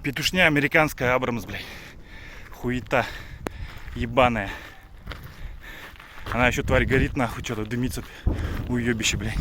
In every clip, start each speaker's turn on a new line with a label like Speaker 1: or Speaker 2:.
Speaker 1: Петушня американская, Абрамс, блядь. Хуета ебаная. Она еще, тварь, горит нахуй, что-то дымится. Уебище, блядь.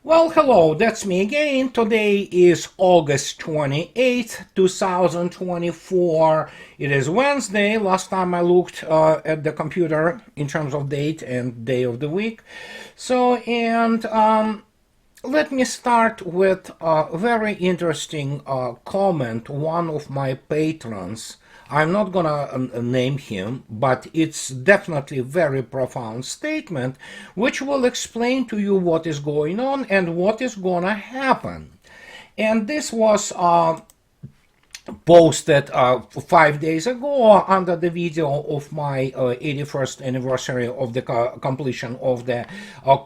Speaker 2: Well, hello, that's me again. Today is August 28th, 2024. It is Wednesday. Last time I looked at the computer in terms of date and day of the week. Let me start with a very interesting comment. One of my patrons, I'm not gonna name him, but it's definitely a very profound statement, which will explain to you what is going on and what is gonna happen. And this was posted 5 days ago under the video of my 81st anniversary of the completion of the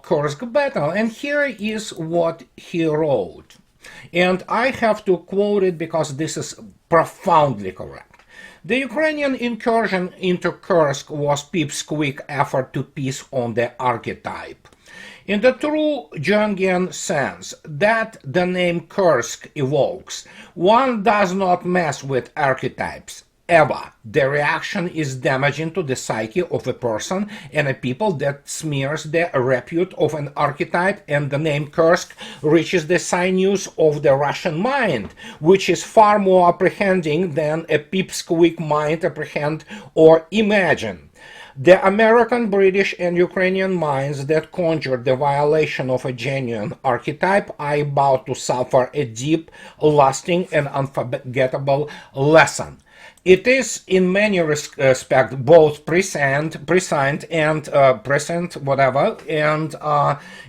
Speaker 2: Kursk battle. And here is what he wrote. And I have to quote it because this is profoundly correct. The Ukrainian incursion into Kursk was pipsqueak effort to piece on the archetype. In the true Jungian sense that the name Kursk evokes, one does not mess with archetypes. Ever. The reaction is damaging to the psyche of a person and a people that smears the repute of an archetype, and the name Kursk reaches the sinews of the Russian mind, which is far more apprehending than a pipsqueak mind apprehend or imagine. The American, British, and Ukrainian minds that conjured the violation of a genuine archetype are about to suffer a deep, lasting, and unforgettable lesson. It is in many respects both prescient and present, whatever, and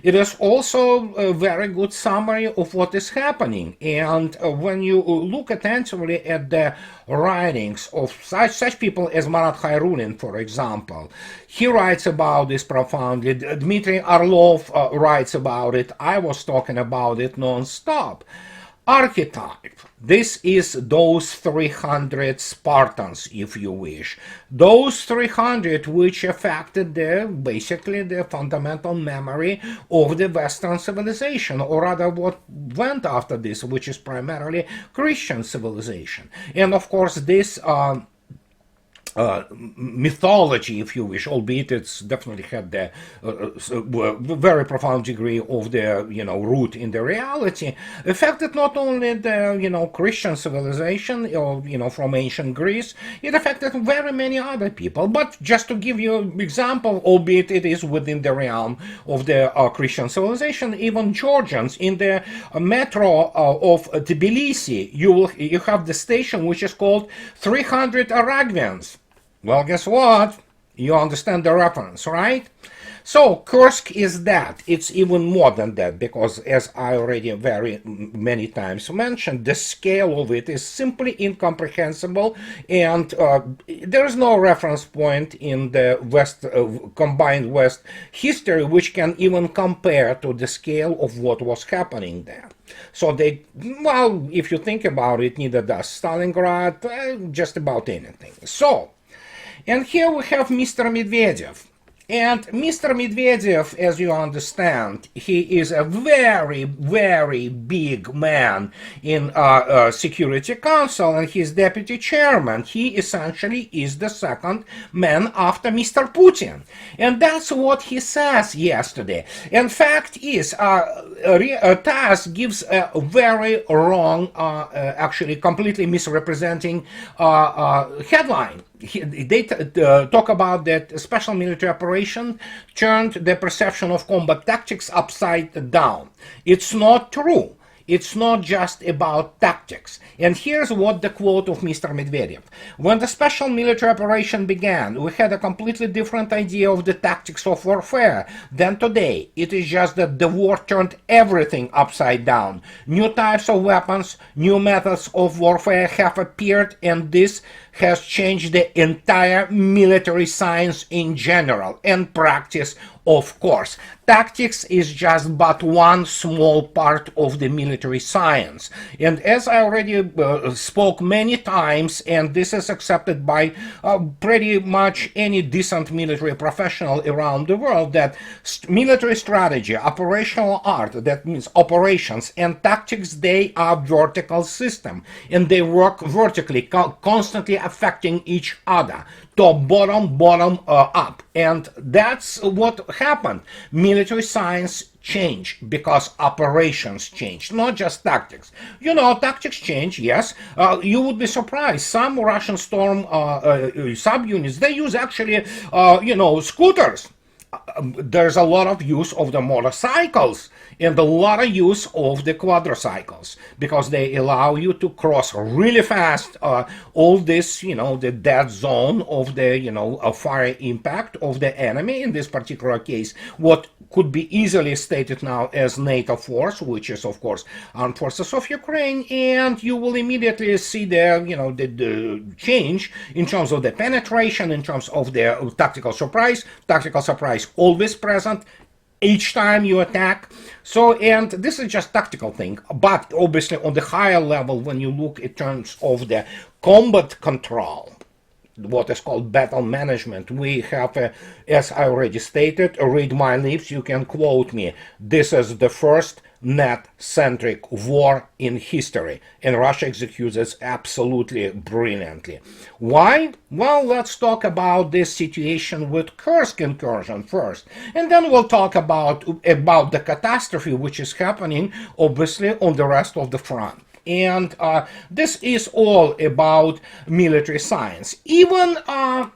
Speaker 2: it is also a very good summary of what is happening. And when you look attentively at the writings of such people as Marat Khairunin, for example, he writes about this profoundly. Dmitry Orlov writes about it. I was talking about it non-stop. Archetype. This is those 300 Spartans, if you wish. Those 300 which affected basically the fundamental memory of the Western civilization, or rather what went after this, which is primarily Christian civilization. And of course this mythology, if you wish, albeit it's definitely had the very profound degree of the root in the reality, affected not only the Christian civilization or from ancient Greece, it affected very many other people. But just to give you an example, albeit it is within the realm of the Christian civilization, even Georgians in the metro of Tbilisi, you have the station which is called 300 Aragvians. Well, guess what? You understand the reference, right? So, Kursk is that. It's even more than that, because as I already very many times mentioned, the scale of it is simply incomprehensible, and there is no reference point in the West, combined West history which can even compare to the scale of what was happening there. So well, if you think about it, neither does Stalingrad, just about anything. So, and here we have Mr. Medvedev. And Mr. Medvedev, as you understand, he is a very, very big man in Security Council, and he's deputy chairman. He essentially is the second man after Mr. Putin. And that's what he says yesterday. And fact is, TASS gives a very wrong, actually completely misrepresenting headline. They talk about that special military operation turned the perception of combat tactics upside down. It's not true. It's not just about tactics. And here's what the quote of Mr. Medvedev. When the special military operation began, we had a completely different idea of the tactics of warfare than today. It is just that the war turned everything upside down. New types of weapons, new methods of warfare have appeared, and this has changed the entire military science in general and practice, of course. Tactics is just but one small part of the military science. And as I already spoke many times, and this is accepted by pretty much any decent military professional around the world, that military strategy, operational art, that means operations, and tactics, they are vertical system, and they work vertically, constantly affecting each other, top, bottom, bottom, up. And that's what happened. Military science changed because operations changed, not just tactics. You know, tactics change, yes. You would be surprised. Some Russian storm subunits, they use actually, scooters. There's a lot of use of the motorcycles and a lot of use of the quadricycles because they allow you to cross really fast all this, the dead zone of the, fire impact of the enemy. In this particular case, what could be easily stated now as NATO force, which is, of course, armed forces of Ukraine, and you will immediately see the change in terms of the penetration, in terms of the tactical surprise always present each time you attack. So, and this is just tactical thing, but obviously on the higher level, when you look in terms of the combat control, what is called battle management, we have, as I already stated, read my lips, you can quote me, this is the first net-centric war in history, and Russia executes it absolutely brilliantly. Why? Well, let's talk about this situation with Kursk incursion first, and then we'll talk about the catastrophe which is happening, obviously, on the rest of the front. And this is all about military science. Even a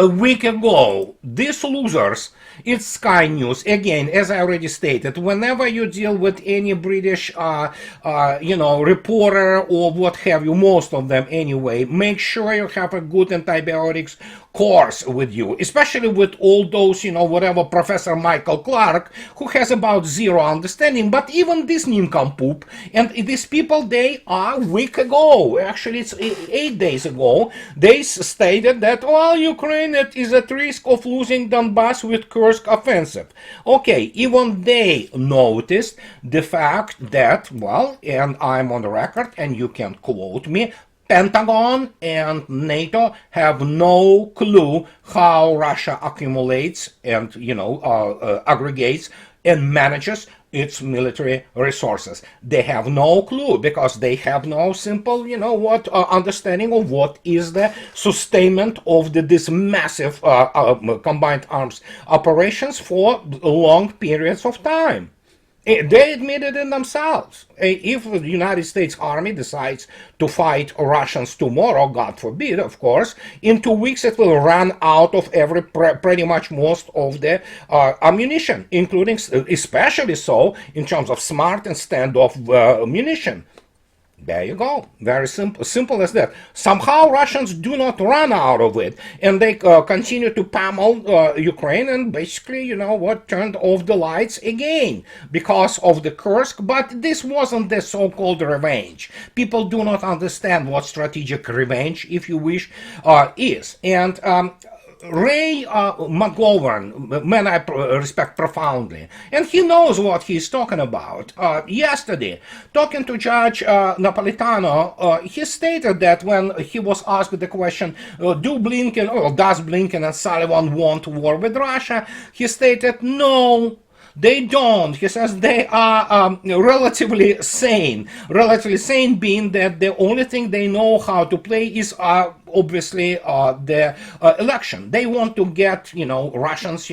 Speaker 2: week ago, these losers, it's Sky News. Again, as I already stated, whenever you deal with any British, reporter or what have you, most of them anyway, make sure you have a good antibiotics course with you, especially with all those, whatever Professor Michael Clark, who has about zero understanding. But even this nincompoop, and these people, they are a week ago, actually it's 8 days ago, they stated that, well, Ukraine is at risk of losing Donbass with Kursk offensive. Okay, even they noticed the fact that, well, and I'm on the record, and you can quote me, Pentagon and NATO have no clue how Russia accumulates and, aggregates and manages its military resources. They have no clue because they have no simple, understanding of what is the sustainment of this massive combined arms operations for long periods of time. They admitted it themselves. If the United States Army decides to fight Russians tomorrow, God forbid, of course, in 2 weeks it will run out of pretty much most of the ammunition, including, especially so, in terms of smart and standoff munition. There you go. Very simple as that. Somehow Russians do not run out of it, and they continue to pummel Ukraine, and basically, turned off the lights again because of the Kursk. But this wasn't the so-called revenge. People do not understand what strategic revenge, if you wish, is. And Ray McGovern, man I respect profoundly, and he knows what he's talking about. Yesterday, talking to Judge Napolitano, he stated that when he was asked the question, does Blinken and Sullivan want war with Russia, he stated no. They don't. He says they are relatively sane. Relatively sane being that the only thing they know how to play is obviously the election. They want to get, Russians,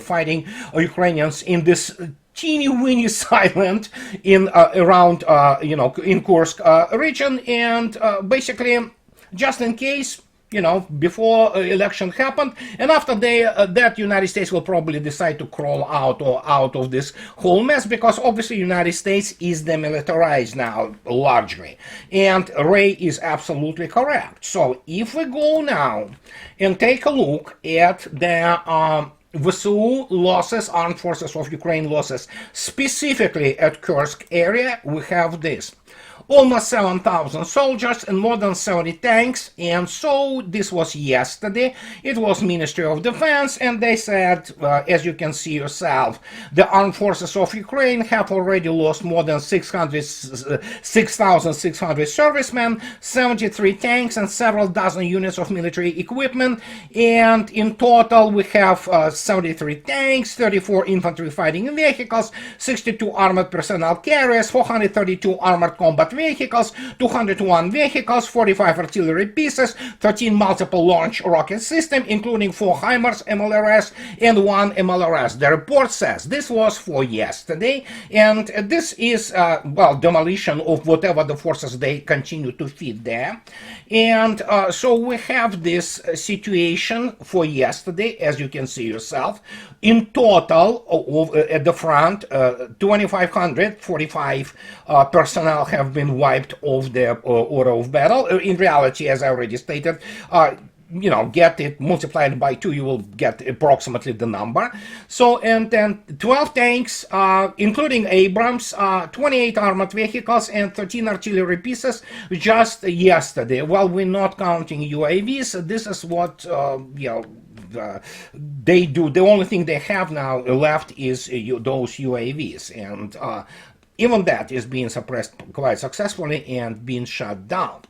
Speaker 2: fighting Ukrainians in this teeny-weeny silent in around, in Kursk region, and basically, just in case, before election happened, and after that United States will probably decide to crawl out of this whole mess, because obviously United States is demilitarized now largely, and Ray is absolutely correct. So if we go now and take a look at the VSU losses, Armed Forces of Ukraine losses, specifically at Kursk area, we have this. almost 7,000 soldiers and more than 70 tanks. And so this was yesterday. It was Ministry of Defense, and they said, as you can see yourself, the armed forces of Ukraine have already lost more than 6,600 servicemen, 73 tanks, and several dozen units of military equipment. And in total, we have 73 tanks, 34 infantry fighting vehicles, 62 armored personnel carriers, 432 armored combat vehicles, 201 vehicles, 45 artillery pieces, 13 multiple launch rocket systems, including 4 HIMARS MLRS and 1 MLRS. The report says this was for yesterday, and this is, well, demolition of whatever the forces they continue to feed there. And so we have this situation for yesterday, as you can see yourself. In total, at the front, 2,545 personnel have been wiped off the order of battle. In reality, as I already stated, you know, get it multiplied by 2, you will get approximately the number. So, and then 12 tanks, including Abrams, 28 armored vehicles, and 13 artillery pieces just yesterday. Well, we're not counting UAVs. This is what, you know, they do. The only thing they have now left is those UAVs, and even that is being suppressed quite successfully and being shut down.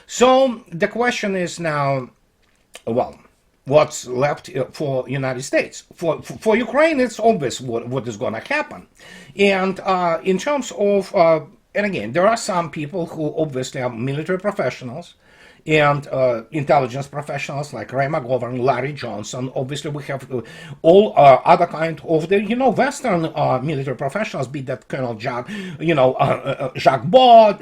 Speaker 2: So the question is now, well, what's left for United States? For Ukraine, it's obvious what is going to happen. And in terms of, and again, there are some people who obviously are military professionals and intelligence professionals like Ray McGovern, Larry Johnson. Obviously, we have all other kind of the, you know, Western military professionals, be that Colonel Jacques, you know, Jacques Baud,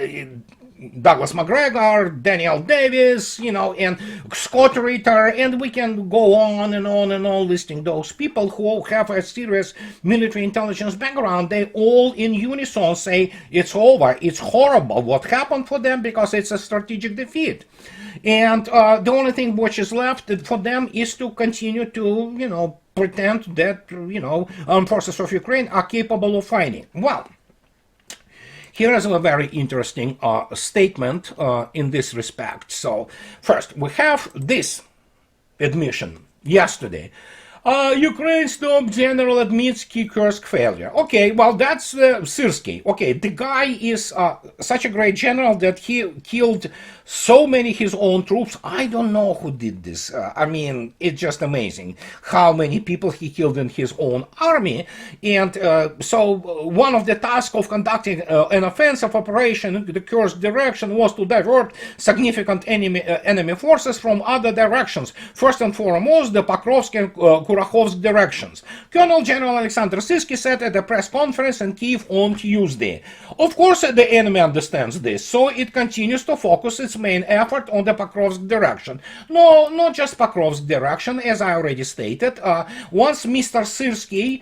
Speaker 2: Douglas McGregor, Daniel Davis, you know, and Scott Ritter, and we can go on and on and on listing those people who have a serious military intelligence background. They all in unison say it's over, it's horrible what happened for them because it's a strategic defeat. And the only thing which is left for them is to continue to, you know, pretend that, you know, armed forces of Ukraine are capable of fighting. Well, here is a very interesting statement in this respect. So, first, we have this admission yesterday. Ukraine's top general admits key Kursk failure. Okay, well, that's Syrsky. Okay, the guy is such a great general that he killed so many his own troops. I don't know who did this. I mean, it's just amazing how many people he killed in his own army. And so one of the tasks of conducting an offensive operation in the Kursk direction was to divert significant enemy forces from other directions. First and foremost, the Pakrovsk and Kursk directions. Colonel General Alexander Syrsky said at a press conference in Kiev on Tuesday. Of course, the enemy understands this, so it continues to focus its main effort on the Pakrovsk direction. No, not just Pakrovsk direction, as I already stated. Once Mr. Syrsky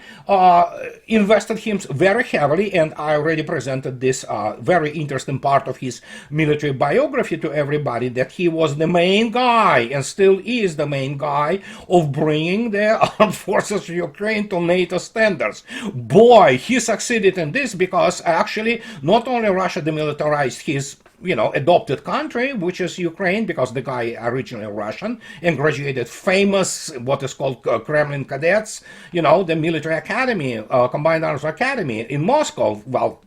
Speaker 2: invested him very heavily, and I already presented this very interesting part of his military biography to everybody, that he was the main guy, and still is the main guy, of bringing the armed forces of Ukraine to NATO standards. Boy, he succeeded in this because actually not only Russia demilitarized his, you know, adopted country, which is Ukraine, because the guy originally Russian and graduated famous, what is called Kremlin cadets, you know, the military academy, combined arms academy in Moscow. Well,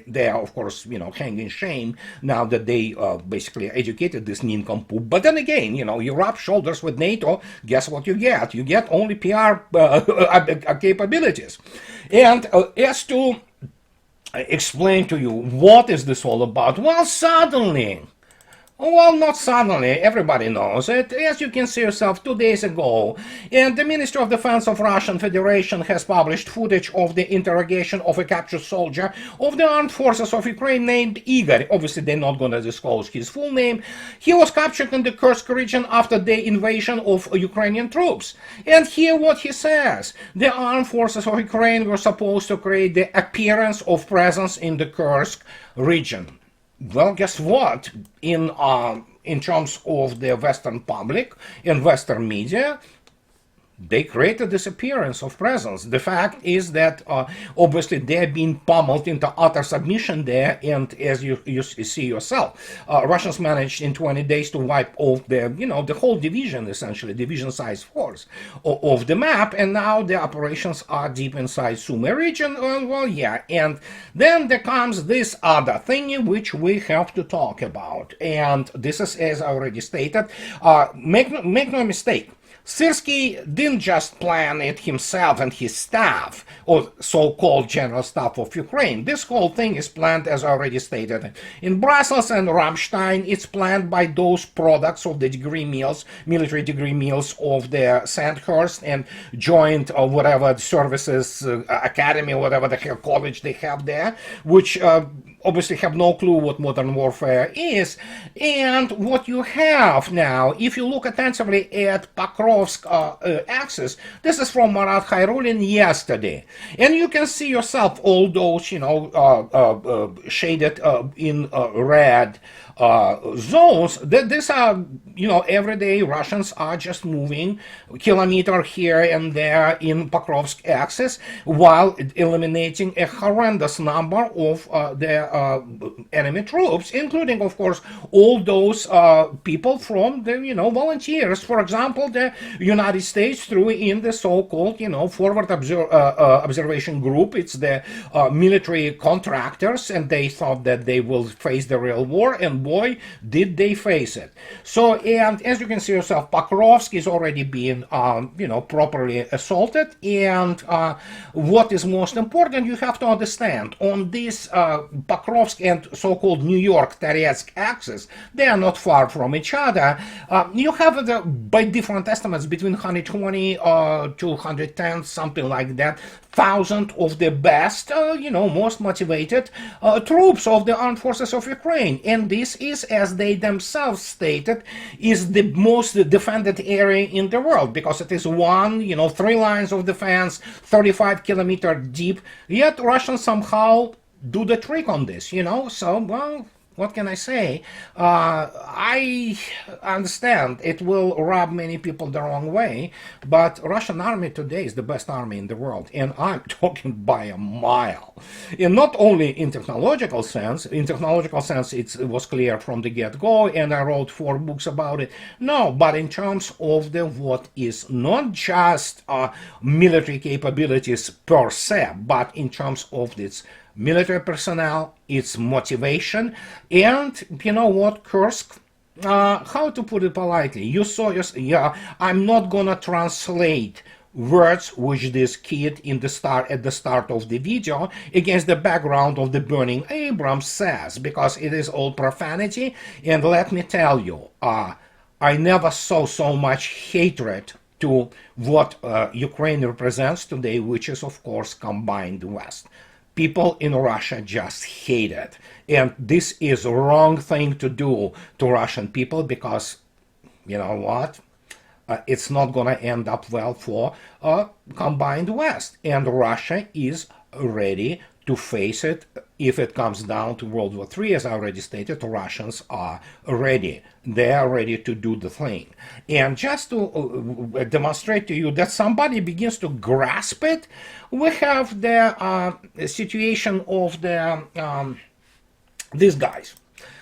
Speaker 2: they are, of course, you know, hanging shame now that they basically educated this nincompoop. But then again, you know, you rub shoulders with NATO, guess what you get? You get only PR capabilities. And as to explain to you what is this all about, well, suddenly, well, not suddenly, everybody knows it. As you can see yourself, 2 days ago, and the Ministry of Defense of Russian Federation has published footage of the interrogation of a captured soldier of the armed forces of Ukraine named Igor. Obviously, they're not going to disclose his full name. He was captured in the Kursk region after the invasion of Ukrainian troops. And here what he says: the armed forces of Ukraine were supposed to create the appearance of presence in the Kursk region. Well, guess what? In terms of the Western public and Western media, they created this appearance of presence. The fact is that obviously they're being pummeled into utter submission there, and as you see yourself, Russians managed in 20 days to wipe off the whole division, essentially division-sized force of the map, and now the operations are deep inside Sumy region. Well, yeah, and then there comes this other thing which we have to talk about, and this is, as I already stated, make no mistake. Syrsky didn't just plan it himself and his staff, or so-called general staff of Ukraine. This whole thing is planned, as I already stated, in Brussels and Ramstein. It's planned by those products of the military degree meals of the Sandhurst and joint or whatever services academy, whatever the hell college they have there, which obviously have no clue what modern warfare is. And what you have now, if you look attentively at Pakrovsk axis, this is from Marat Khairulin yesterday, and you can see yourself all those, shaded in red zones. These are, everyday Russians are just moving kilometer here and there in Pakrovsk axis while eliminating a horrendous number of their enemy troops, including, of course, all those people from the, volunteers. For example, the United States threw in the so-called, forward observation group. It's the military contractors, and they thought that they will face the real war, and boy, did they face it. So, and as you can see yourself, Pakrovsk is already being, properly assaulted. And what is most important, you have to understand, on this Pakrovsk and so-called New York-Toretsk axis, they are not far from each other. You have, by different estimates, between 120 to 110, something like that, thousand of the best, most motivated troops of the armed forces of Ukraine. And this is, as they themselves stated, is the most defended area in the world, because it is 3 lines of defense, 35-kilometer deep. Yet Russians somehow do the trick on this, so, well, what can I say? I understand it will rub many people the wrong way, but Russian army today is the best army in the world, and I'm talking by a mile. And not only in technological sense, it was clear from the get-go, and I wrote 4 books about it. No, but in terms of what is not just military capabilities per se, but in terms of its military personnel, its motivation, and Kursk, how to put it politely, you saw I'm not gonna translate words which this kid at the start of the video against the background of the burning Abrams says, because it is all profanity. And let me tell you, I never saw so much hatred to what Ukraine represents today, which is, of course, combined West. People in Russia just hate it. And this is a wrong thing to do to Russian people, because, you know what? It's not going to end up well for combined West. And Russia is ready to face it if it comes down to World War III. As I already stated, Russians are ready. They are ready to do the thing. And just to demonstrate to you that somebody begins to grasp it, we have the situation of these guys.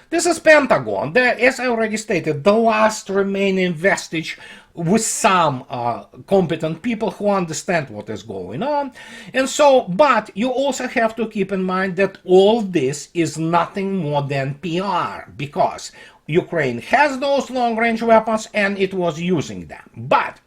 Speaker 2: This is Pentagon. As I already stated, the last remaining vestige with some competent people who understand what is going on. And so, but you also have to keep in mind that all this is nothing more than PR, because Ukraine has those long-range weapons and it was using them. But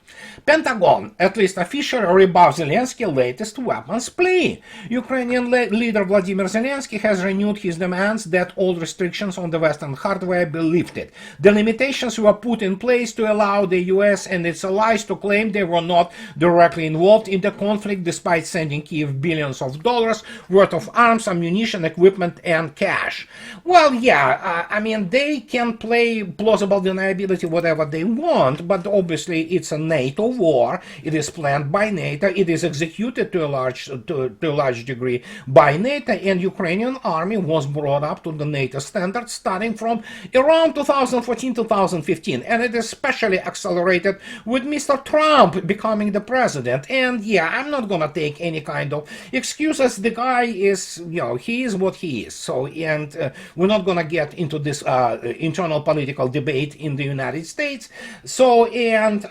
Speaker 2: Pentagon, at least officially, rebuffed Zelensky's latest weapons plea. Ukrainian leader Vladimir Zelensky has renewed his demands that all restrictions on the Western hardware be lifted. The limitations were put in place to allow the US and its allies to claim they were not directly involved in the conflict, despite sending Kyiv billions of dollars worth of arms, ammunition, equipment, and cash. Well, yeah, I mean, they can play plausible deniability whatever they want, but obviously it's a NATO of war. It is planned by NATO. It is executed to a large degree by NATO, and Ukrainian army was brought up to the NATO standards starting from around 2014-2015, and it especially accelerated with Mr. Trump becoming the president. And yeah, I'm not gonna take any kind of excuses. The guy is, he is what he is. So, and we're not gonna get into this internal political debate in the United States. So, and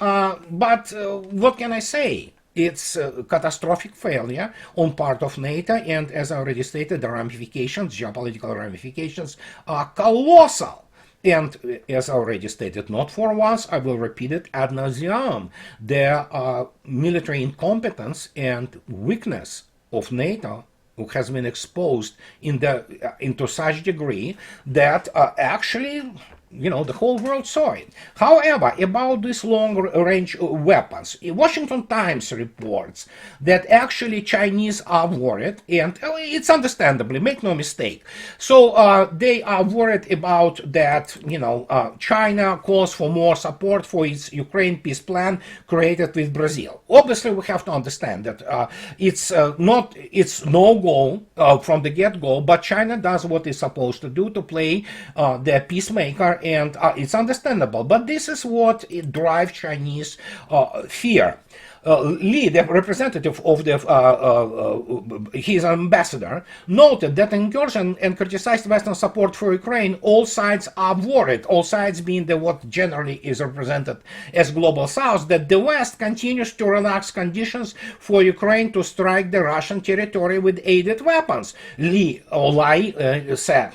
Speaker 2: but what can I say? It's a catastrophic failure on part of NATO, and as I already stated, the ramifications, geopolitical ramifications, are colossal. And as I already stated, not for once, I will repeat it ad nauseum, the military incompetence and weakness of NATO who has been exposed into such degree that actually, the whole world saw it. However, about these long-range weapons, Washington Times reports that actually Chinese are worried, and it's understandably, make no mistake. So they are worried about that, China calls for more support for its Ukraine peace plan created with Brazil. Obviously, we have to understand that it's no-go from the get-go, but China does what it's supposed to do, to play the peacemaker, and it's understandable. But this is what drives Chinese fear. Lee, the representative of his ambassador, noted that incursion and criticized Western support for Ukraine, all sides are worried, all sides being what generally is represented as Global South, that the West continues to relax conditions for Ukraine to strike the Russian territory with aided weapons, Lee said.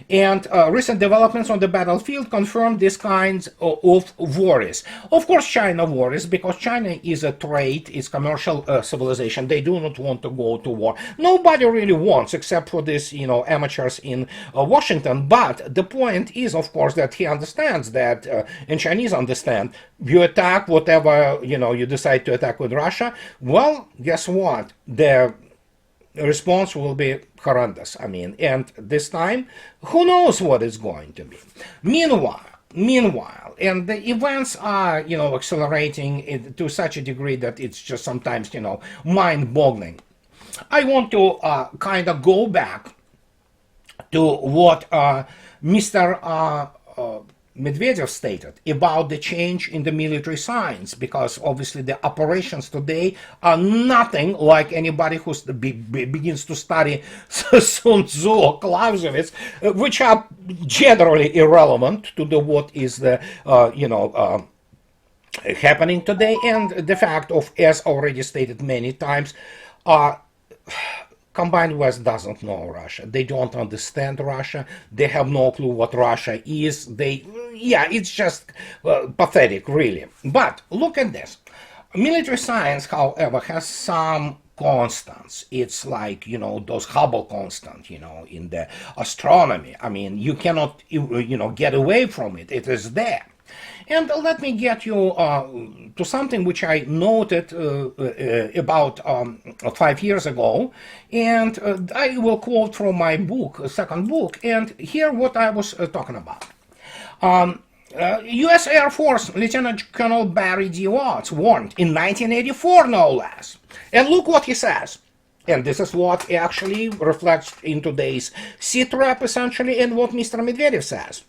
Speaker 2: And recent developments on the battlefield confirm these kinds of worries. Of course, China worries because China is a trade, is commercial civilization. They do not want to go to war. Nobody really wants, except for these, amateurs in Washington. But the point is, of course, that he understands that, and Chinese understand, you attack whatever, you decide to attack with Russia. Well, guess what? The response will be horrendous. And this time, who knows what it's going to be. Meanwhile, and the events are, accelerating to such a degree that it's just sometimes, mind-boggling. I want to kind of go back to what Mr. Medvedev stated about the change in the military science, because obviously the operations today are nothing like anybody who begins to study Sun Tzu or Clausewitz, which are generally irrelevant to what is the happening today, and the fact of, as already stated many times, Combined West doesn't know Russia. They don't understand Russia. They have no clue what Russia is. It's just pathetic, really. But look at this. Military science, however, has some constants. It's like, those Hubble constants, in the astronomy. You cannot, get away from it. It is there. And let me get you to something which I noted about 5 years ago, and I will quote from my book, second book, and here what I was talking about. U.S. Air Force Lieutenant Colonel Barry D. Watts warned in 1984, no less. And look what he says. And this is what actually reflects in today's SITREP, essentially, and what Mr. Medvedev says.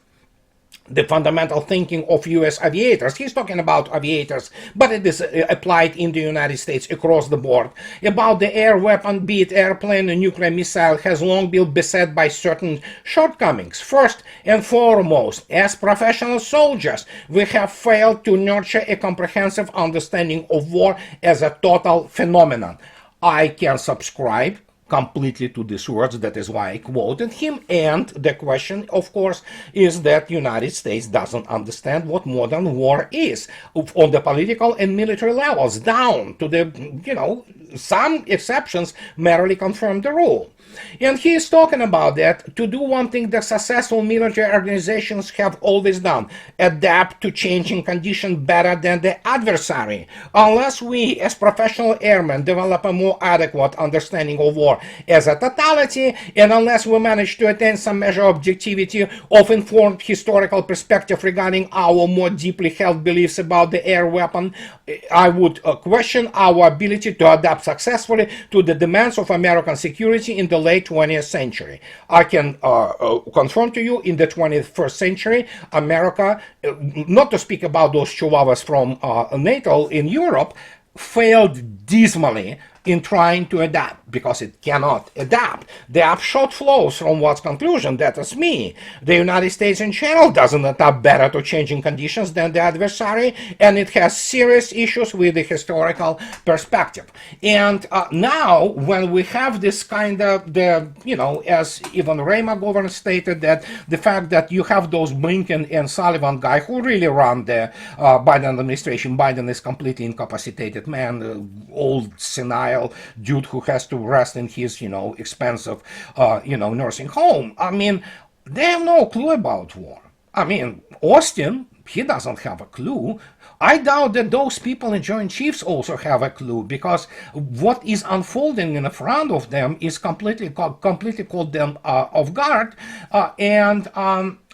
Speaker 2: The fundamental thinking of U.S. aviators, he's talking about aviators, but it is applied in the United States across the board, about the air weapon, be it airplane or nuclear missile, has long been beset by certain shortcomings. First and foremost, as professional soldiers, we have failed to nurture a comprehensive understanding of war as a total phenomenon. I can subscribe completely to these words. That is why I quoted him. And the question, of course, is that United States doesn't understand what modern war is on the political and military levels, down to the, some exceptions merely confirm the rule. And he is talking about that to do one thing that successful military organizations have always done: adapt to changing conditions better than the adversary. Unless we, as professional airmen, develop a more adequate understanding of war as a totality, and unless we manage to attain some measure of objectivity of informed historical perspective regarding our more deeply held beliefs about the air weapon, I would question our ability to adapt successfully to the demands of American security in the late 20th century. I can confirm to you, in the 21st century, America, not to speak about those chihuahuas from NATO in Europe, failed dismally in trying to adapt, because it cannot adapt. The upshot flows from what's conclusion, that is me. The United States in general doesn't adapt better to changing conditions than the adversary, and it has serious issues with the historical perspective. And now, when we have this kind of, as even Ray McGovern stated, that the fact that you have those Blinken and Sullivan guy who really run the Biden administration. Biden is completely incapacitated man, old, senile dude who has to rest in his, expensive, nursing home. I mean, they have no clue about war. I mean, Austin, he doesn't have a clue. I doubt that those people in Joint Chiefs also have a clue, because what is unfolding in front of them is completely caught them off guard, and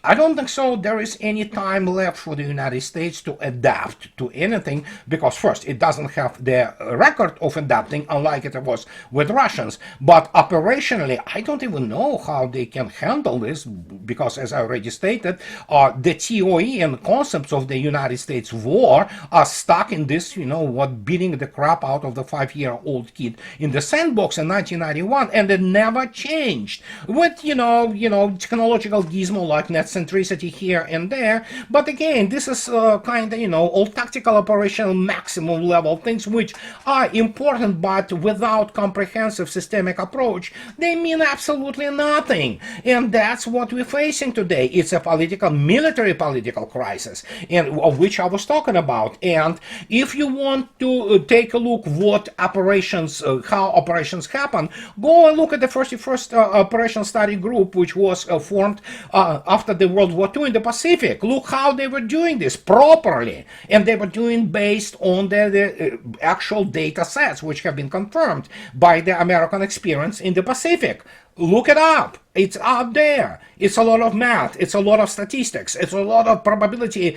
Speaker 2: I don't think so there is any time left for the United States to adapt to anything, because first, it doesn't have the record of adapting, unlike it was with Russians. But operationally, I don't even know how they can handle this, because as I already stated, the TOE and concepts of the United States war are stuck in this, beating the crap out of the 5-year-old kid in the sandbox in 1991, and it never changed. With, technological gizmo like net-centricity here and there, but again, this is kind of, all tactical operational maximum level things which are important, but without comprehensive systemic approach, they mean absolutely nothing. And that's what we're facing today. It's a military political crisis, and of which I was talking about. And if you want to take a look what operations, how operations happen, go and look at the first operation study group, which was formed after the World War II in the Pacific. Look how they were doing this properly, and they were doing based on the actual data sets which have been confirmed by the American experience in the Pacific. Look it up. It's out there. It's a lot of math. It's a lot of statistics. It's a lot of probability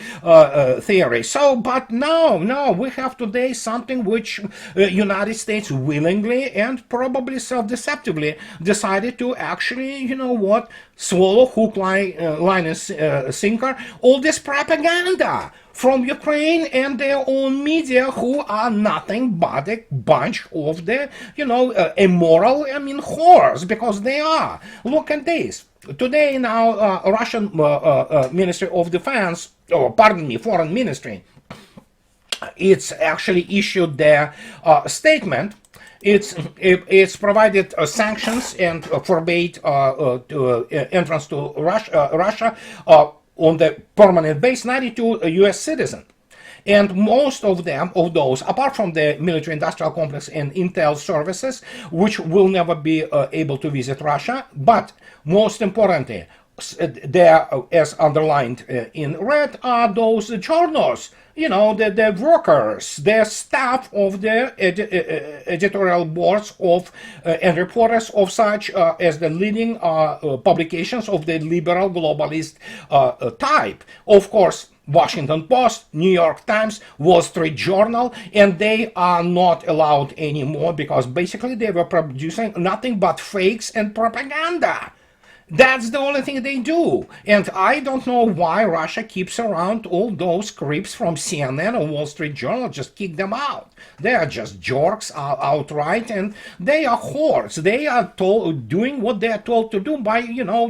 Speaker 2: theory. So, but no, we have today something which United States willingly and probably self-deceptively decided to actually, swallow hook, line and sinker all this propaganda from Ukraine and their own media, who are nothing but a bunch of the, immoral, whores, because they are. Look at this. Today now, Russian Ministry of Defense, Foreign Ministry, it's actually issued their statement. It's provided sanctions and forbade entrance to Russia on the permanent base 92 U.S. citizens. And most of those, apart from the military-industrial complex and intel services, which will never be able to visit Russia, but most importantly, there, as underlined in red, are those journals, the workers, the staff of the editorial boards of and reporters of such as the leading publications of the liberal globalist type. Of course, Washington Post, New York Times, Wall Street Journal, and they are not allowed anymore because basically they were producing nothing but fakes and propaganda. That's the only thing they do. And I don't know why Russia keeps around all those creeps from CNN or Wall Street Journal, just kick them out. They are just jerks outright, and they are whores. They are doing what they are told to do by,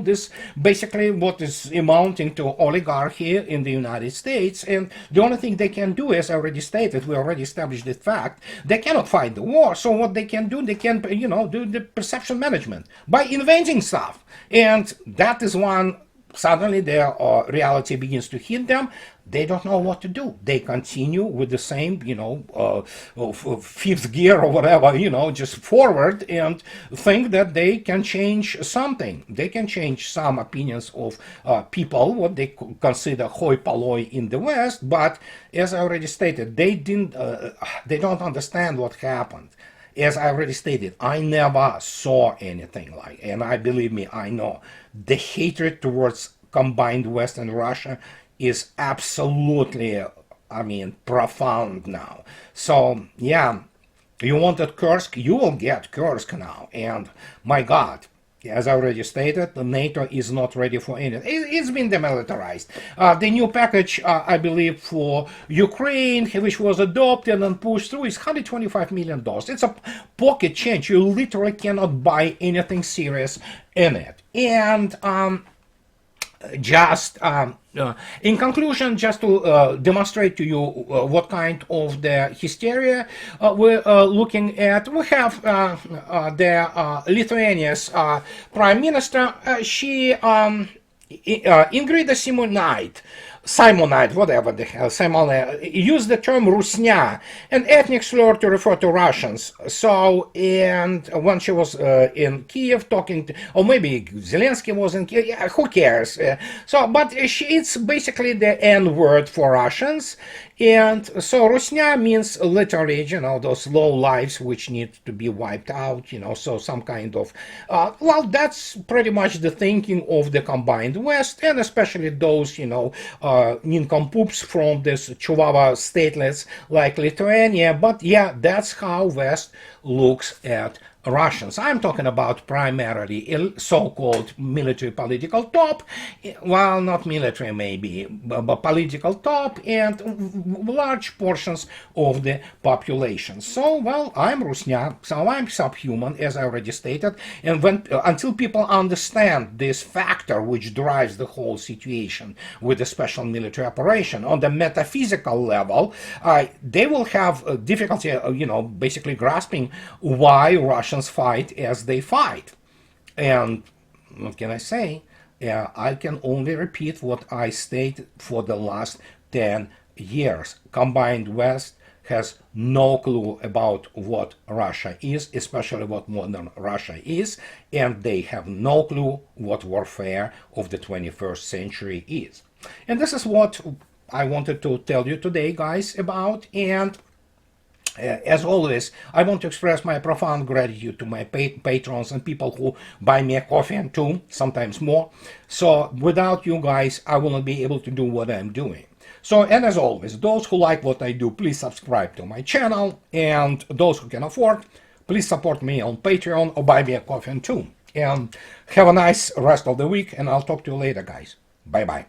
Speaker 2: this basically what is amounting to oligarchy in the United States. And the only thing they can do, as I already stated, we already established the fact, they cannot fight the war. So what they can do, they can, do the perception management by inventing stuff. And that is when suddenly their reality begins to hit them. They don't know what to do. They continue with the same, fifth gear or whatever, just forward, and think that they can change something. They can change some opinions of people, what they consider hoi polloi in the West. But as I already stated, they don't understand what happened. as I already stated, I never saw anything like, and I believe me, I know the hatred towards combined West and Russia is absolutely, I mean, profound now. So yeah, you wanted Kursk, you will get Kursk now. And my God, as I already stated, the NATO is not ready for anything. It's been demilitarized. The new package, I believe, for Ukraine, which was adopted and pushed through, is $125 million. It's a pocket change. You literally cannot buy anything serious in it. And in conclusion, just to demonstrate to you what kind of the hysteria we're looking at, we have the Lithuania's prime minister. She Ingrida Simonite, whatever the hell, used the term Rusnya, an ethnic slur to refer to Russians. So, and when she was in Kiev talking, or maybe Zelensky was in Kiev, yeah, who cares? But it's basically the N word for Russians. And so Rusnya means literally, those low lives which need to be wiped out, so some kind of, well, that's pretty much the thinking of the combined West, and especially those, nincompoops from this Chihuahua statelets like Lithuania. But yeah, that's how West looks at Russians. I'm talking about primarily a so-called military political top, well, not military maybe, but political top, and large portions of the population. So, well, I'm Rusnya, so I'm subhuman, as I already stated, and until people understand this factor which drives the whole situation with the special military operation on the metaphysical level, they will have difficulty, basically grasping why Russians fight as they fight. And what can I say? I can only repeat what I stated for the last 10 years. Combined West has no clue about what Russia is, especially what modern Russia is, and they have no clue what warfare of the 21st century is. And this is what I wanted to tell you today, guys, about. And as always, I want to express my profound gratitude to my patrons and people who buy me a coffee and two, sometimes more. So without you guys, I will not be able to do what I'm doing. So, and as always, those who like what I do, please subscribe to my channel. And those who can afford, please support me on Patreon or buy me a coffee and two. And have a nice rest of the week, and I'll talk to you later, guys. Bye-bye.